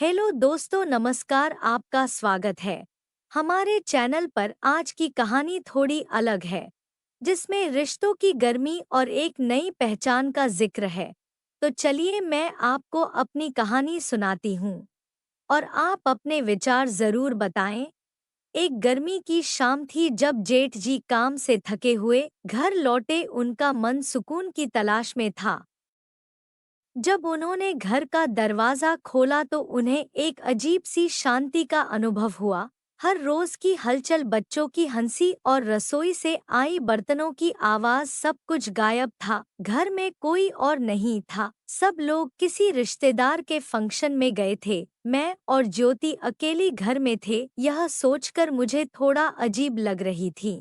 Hello दोस्तों, नमस्कार। आपका स्वागत है हमारे चैनल पर। आज की कहानी थोड़ी अलग है, जिसमें रिश्तों की गर्मी और एक नई पहचान का जिक्र है। तो चलिए मैं आपको अपनी कहानी सुनाती हूँ और आप अपने विचार जरूर बताएं। एक गर्मी की शाम थी जब जेठ जी काम से थके हुए घर लौटे। उनका मन सुकून की तलाश में था। जब उन्होंने घर का दरवाजा खोला तो उन्हें एक अजीब सी शांति का अनुभव हुआ। हर रोज की हलचल, बच्चों की हंसी और रसोई से आई बर्तनों की आवाज, सब कुछ गायब था। घर में कोई और नहीं था। सब लोग किसी रिश्तेदार के फंक्शन में गए थे। मैं और ज्योति अकेली घर में थे। यह सोचकर मुझे थोड़ा अजीब लग रही थी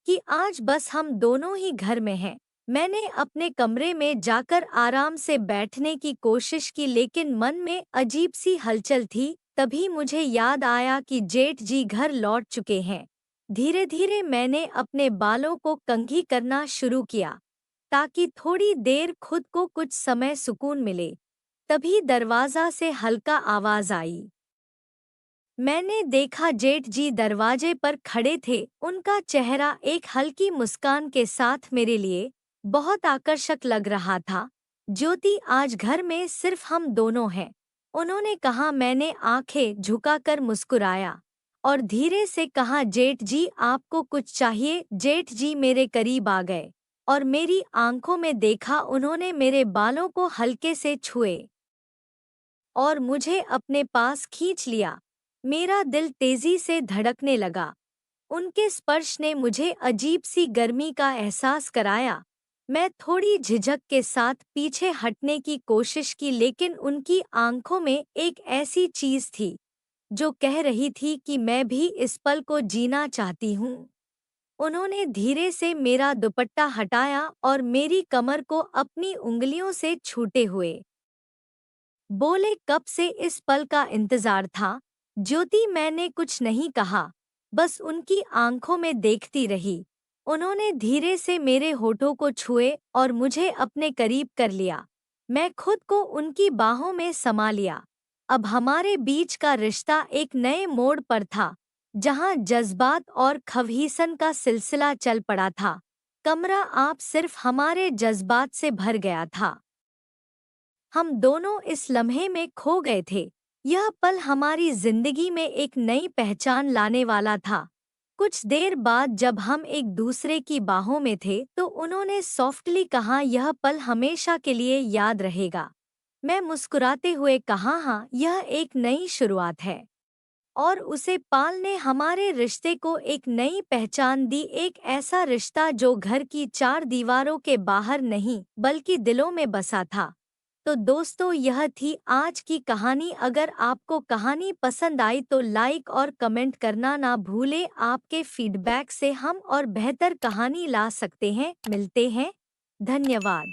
कि आज बस हम दोनों ही घर में हैं। मैंने अपने कमरे में जाकर आराम से बैठने की कोशिश की, लेकिन मन में अजीब सी हलचल थी। तभी मुझे याद आया कि जेठ जी घर लौट चुके हैं। धीरे धीरे मैंने अपने बालों को कंघी करना शुरू किया, ताकि थोड़ी देर खुद को कुछ समय सुकून मिले। तभी दरवाजा से हल्का आवाज आई। मैंने देखा जेठ जी दरवाजे पर खड़े थे। उनका चेहरा एक हल्की मुस्कान के साथ मेरे लिए बहुत आकर्षक लग रहा था। ज्योति, आज घर में सिर्फ हम दोनों हैं, उन्होंने कहा। मैंने आंखें झुकाकर मुस्कुराया और धीरे से कहा, जेठ जी आपको कुछ चाहिए? जेठ जी मेरे करीब आ गए और मेरी आंखों में देखा। उन्होंने मेरे बालों को हल्के से छुए और मुझे अपने पास खींच लिया। मेरा दिल तेजी से धड़कने लगा। उनके स्पर्श ने मुझे अजीब सी गर्मी का एहसास कराया। मैं थोड़ी झिझक के साथ पीछे हटने की कोशिश की, लेकिन उनकी आंखों में एक ऐसी चीज थी जो कह रही थी कि मैं भी इस पल को जीना चाहती हूँ। उन्होंने धीरे से मेरा दुपट्टा हटाया और मेरी कमर को अपनी उंगलियों से छूते हुए बोले, कब से इस पल का इंतजार था। ज्योति, मैंने कुछ नहीं कहा, बस उनकी आंखों में देखती रही। उन्होंने धीरे से मेरे होठों को छुए और मुझे अपने करीब कर लिया। मैं खुद को उनकी बाहों में समा लिया। अब हमारे बीच का रिश्ता एक नए मोड़ पर था, जहां जज्बात और खवीसन का सिलसिला चल पड़ा था। कमरा आप सिर्फ हमारे जज्बात से भर गया था। हम दोनों इस लम्हे में खो गए थे। यह पल हमारी जिंदगी में एक नई पहचान लाने वाला था। कुछ देर बाद जब हम एक दूसरे की बाहों में थे तो उन्होंने सॉफ्टली कहा, यह पल हमेशा के लिए याद रहेगा। मैं मुस्कुराते हुए कहा, हाँ, यह एक नई शुरुआत है। और उसे पाल ने हमारे रिश्ते को एक नई पहचान दी, एक ऐसा रिश्ता जो घर की चार दीवारों के बाहर नहीं बल्कि दिलों में बसा था। तो दोस्तों, यह थी आज की कहानी। अगर आपको कहानी पसंद आई तो लाइक और कमेंट करना ना भूलें। आपके फीडबैक से हम और बेहतर कहानी ला सकते हैं। मिलते हैं। धन्यवाद।